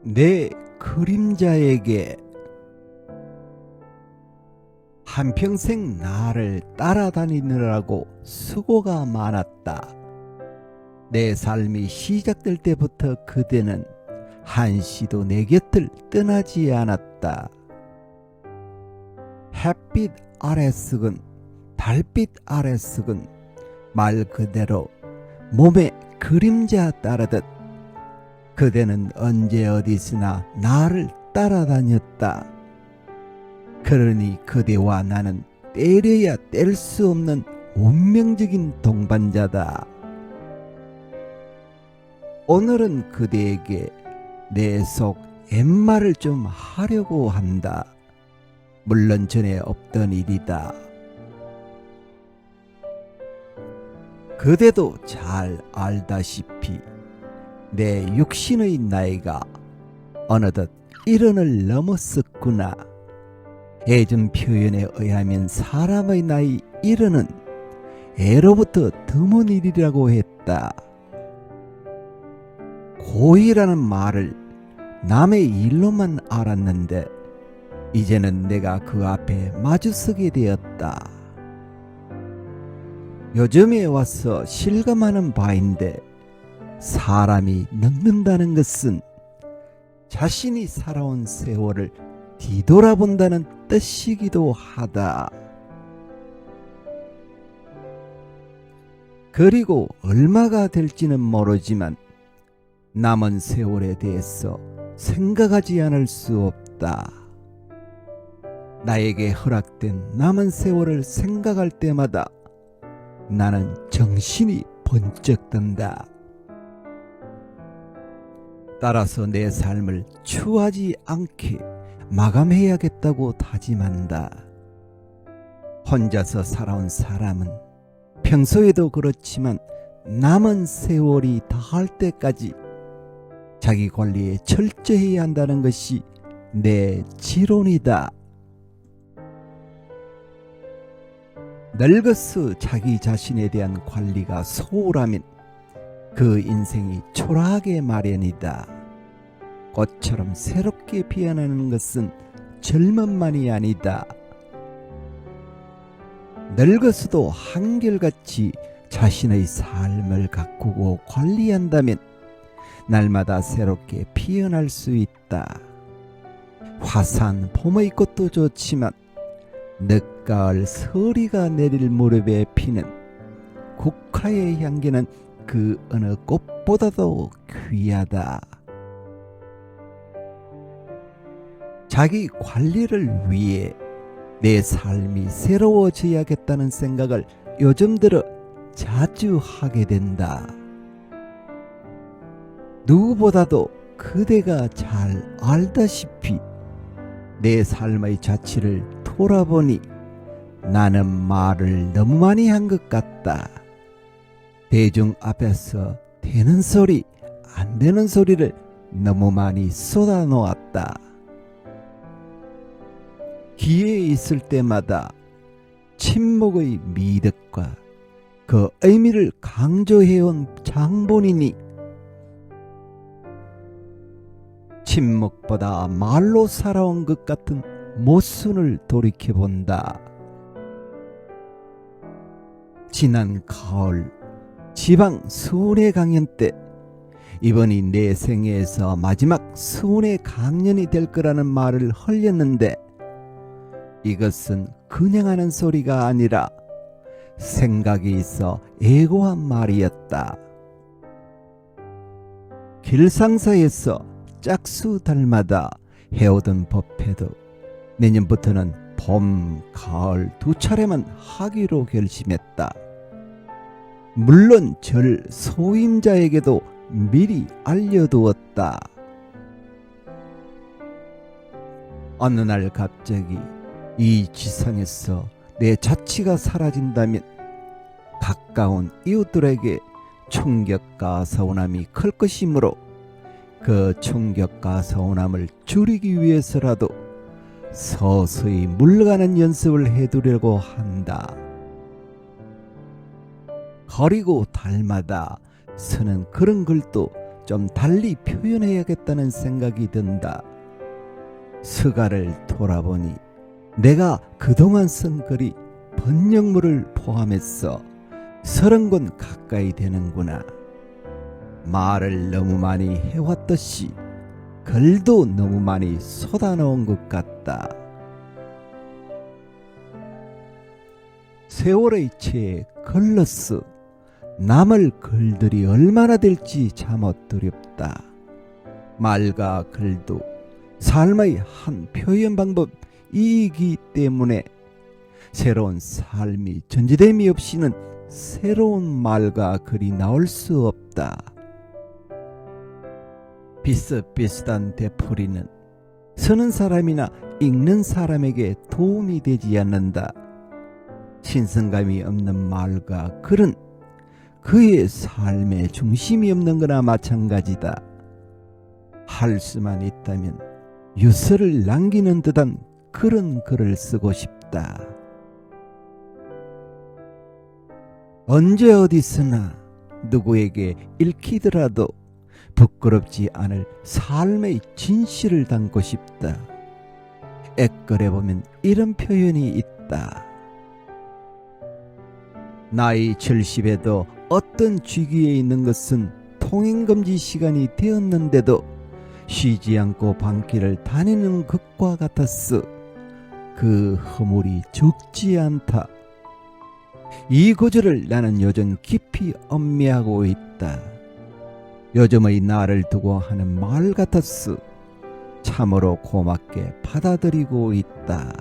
내 그림자에게 한평생 나를 따라다니느라고 수고가 많았다. 내 삶이 시작될 때부터 그대는 한시도 내 곁을 떠나지 않았다. 햇빛 아래 쓱은 달빛 아래 쓱은 말 그대로 몸의 그림자 따르듯 그대는 언제 어디서나 나를 따라다녔다. 그러니 그대와 나는 때려야 뗄 수 없는 운명적인 동반자다. 오늘은 그대에게 내 속 엠말을 좀 하려고 한다. 물론 전에 없던 일이다. 그대도 잘 알다시피 내 육신의 나이가 어느덧 70을 넘었었구나. 예전 표현에 의하면 사람의 나이 70은 애로부터 드문 일이라고 했다. 고이라는 말을 남의 일로만 알았는데 이제는 내가 그 앞에 마주서게 되었다. 요즘에 와서 실감하는 바인데 사람이 늙는다는 것은 자신이 살아온 세월을 뒤돌아본다는 뜻이기도 하다. 그리고 얼마가 될지는 모르지만 남은 세월에 대해서 생각하지 않을 수 없다. 나에게 허락된 남은 세월을 생각할 때마다 나는 정신이 번쩍 든다. 따라서 내 삶을 추하지 않게 마감해야겠다고 다짐한다. 혼자서 살아온 사람은 평소에도 그렇지만 남은 세월이 다할 때까지 자기 관리에 철저해야 한다는 것이 내 지론이다. 늙어서 자기 자신에 대한 관리가 소홀하면 그 인생이 초라하게 마련이다. 꽃처럼 새롭게 피어나는 것은 젊음만이 아니다. 늙어서도 한결같이 자신의 삶을 가꾸고 관리한다면 날마다 새롭게 피어날 수 있다. 화사한 봄의 꽃도 좋지만 늦가을 서리가 내릴 무렵에 피는 국화의 향기는 그 어느 꽃보다도 귀하다. 자기 관리를 위해 내 삶이 새로워져야겠다는 생각을 요즘 들어 자주 하게 된다. 누구보다도 그대가 잘 알다시피 내 삶의 자취를 돌아보니 나는 말을 너무 많이 한 것 같다. 대중 앞에서 되는 소리, 안 되는 소리를 너무 많이 쏟아놓았다. 기회에 있을 때마다 침묵의 미덕과 그 의미를 강조해온 장본인이 침묵보다 말로 살아온 것 같은 모순을 돌이켜본다. 지난 가을 지방 수훈회 강연 때 이번이 내 생애에서 마지막 수훈회 강연이 될 거라는 말을 흘렸는데 이것은 그냥 하는 소리가 아니라 생각이 있어 애고한 말이었다. 길상사에서 짝수 달마다 해오던 법회도 내년부터는 봄, 가을 두 차례만 하기로 결심했다. 물론 절 소임자에게도 미리 알려두었다. 어느 날 갑자기 이 지상에서 내 자취가 사라진다면 가까운 이웃들에게 충격과 서운함이 클 것이므로 그 충격과 서운함을 줄이기 위해서라도 서서히 물러가는 연습을 해두려고 한다. 그리고 달마다 쓰는 그런 글도 좀 달리 표현해야겠다는 생각이 든다. 서가를 돌아보니 내가 그동안 쓴 글이 번역물을 포함해서 30권 가까이 되는구나. 말을 너무 많이 해왔듯이 글도 너무 많이 쏟아놓은 것 같다. 세월의 채에 글러스 남을 글들이 얼마나 될지 참못 두렵다. 말과 글도 삶의 한 표현 방법이기 때문에 새로운 삶이 존재됨이 없이는 새로운 말과 글이 나올 수 없다. 비슷비슷한 되풀이는 쓰는 사람이나 읽는 사람에게 도움이 되지 않는다. 신선감이 없는 말과 글은 그의 삶의 중심이 없는 거나 마찬가지다. 할 수만 있다면 유서를 남기는 듯한 그런 글을 쓰고 싶다. 언제 어디서나 누구에게 읽히더라도 부끄럽지 않을 삶의 진실을 담고 싶다. 애걸에 보면 이런 표현이 있다. 나이 70에도 어떤 직위에 있는 것은 통행금지 시간이 되었는데도 쉬지 않고 밤길을 다니는 것과 같았어. 그 허물이 적지 않다. 이 구절을 나는 요즘 깊이 엄미하고 있다. 요즘의 나를 두고 하는 말 같았어. 참으로 고맙게 받아들이고 있다.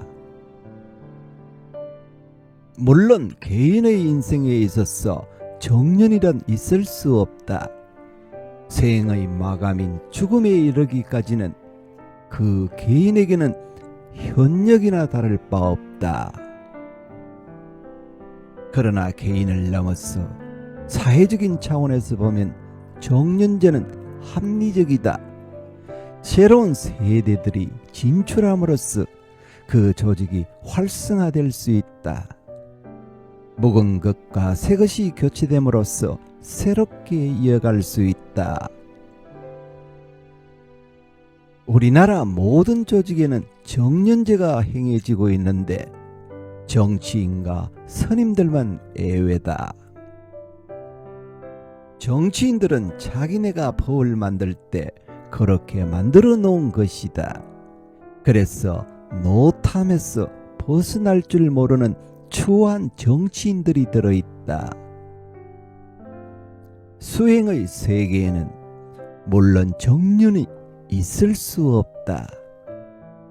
물론 개인의 인생에 있어서 정년이란 있을 수 없다. 생의 마감인 죽음에 이르기까지는 그 개인에게는 현역이나 다를 바 없다. 그러나 개인을 넘어서 사회적인 차원에서 보면 정년제는 합리적이다. 새로운 세대들이 진출함으로써 그 조직이 활성화될 수 있다. 묵은 것과 새 것이 교체됨으로써 새롭게 이어갈 수 있다. 우리나라 모든 조직에는 정년제가 행해지고 있는데 정치인과 선임들만 예외다. 정치인들은 자기네가 법을 만들 때 그렇게 만들어 놓은 것이다. 그래서 노탐에서 벗어날 줄 모르는 추한 정치인들이 들어있다. 수행의 세계에는 물론 정년이 있을 수 없다.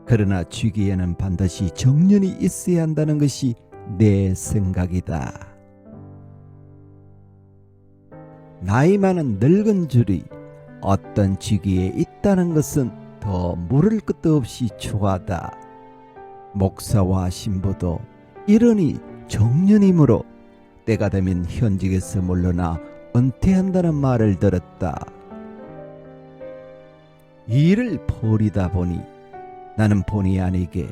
그러나 주기에는 반드시 정년이 있어야 한다는 것이 내 생각이다. 나이 많은 늙은 줄이 어떤 직위에 있다는 것은 더 물을 끝도 없이 추하다. 목사와 신부도 이러니 정년이므로 때가 되면 현직에서 물러나 은퇴한다는 말을 들었다. 이 일을 벌이다 보니 나는 본의 아니게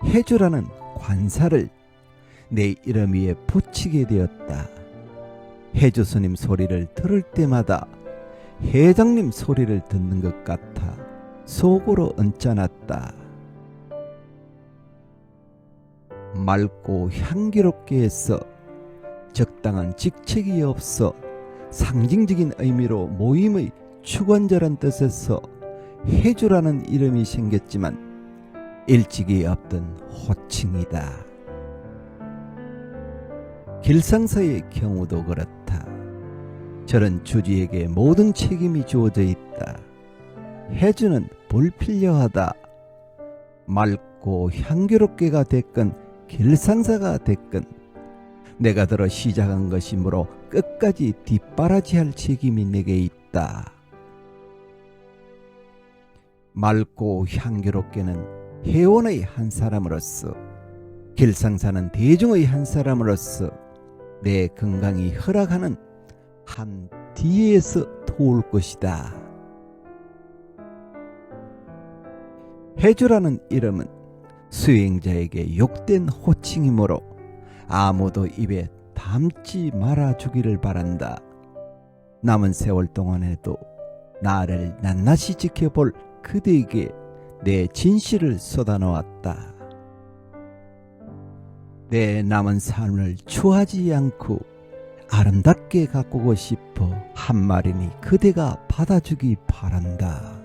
해주라는 관사를 내 이름 위에 붙이게 되었다. 해주 스님 소리를 들을 때마다 회장님 소리를 듣는 것 같아 속으로 언짢았다. 맑고 향기롭게 해서 적당한 직책이 없어 상징적인 의미로 모임의 축원자란 뜻에서 해주라는 이름이 생겼지만 일찍이 없던 호칭이다. 길상사의 경우도 그렇다. 저런 주지에게 모든 책임이 주어져 있다. 해주는 불필요하다. 맑고 향기롭게가 됐건 길상사가 됐건 내가 들어 시작한 것이므로 끝까지 뒷바라지할 책임이 내게 있다. 맑고 향기롭게는 회원의 한 사람으로서, 길상사는 대중의 한 사람으로서 내 건강이 허락하는 한 뒤에서 도울 것이다. 해주라는 이름은 수행자에게 욕된 호칭이므로 아무도 입에 담지 말아주기를 바란다. 남은 세월 동안에도 나를 낱낱이 지켜볼 그대에게 내 진실을 쏟아놓았다. 내 남은 삶을 추하지 않고 아름답게 가꾸고 싶어 한 말이니 그대가 받아주기 바란다.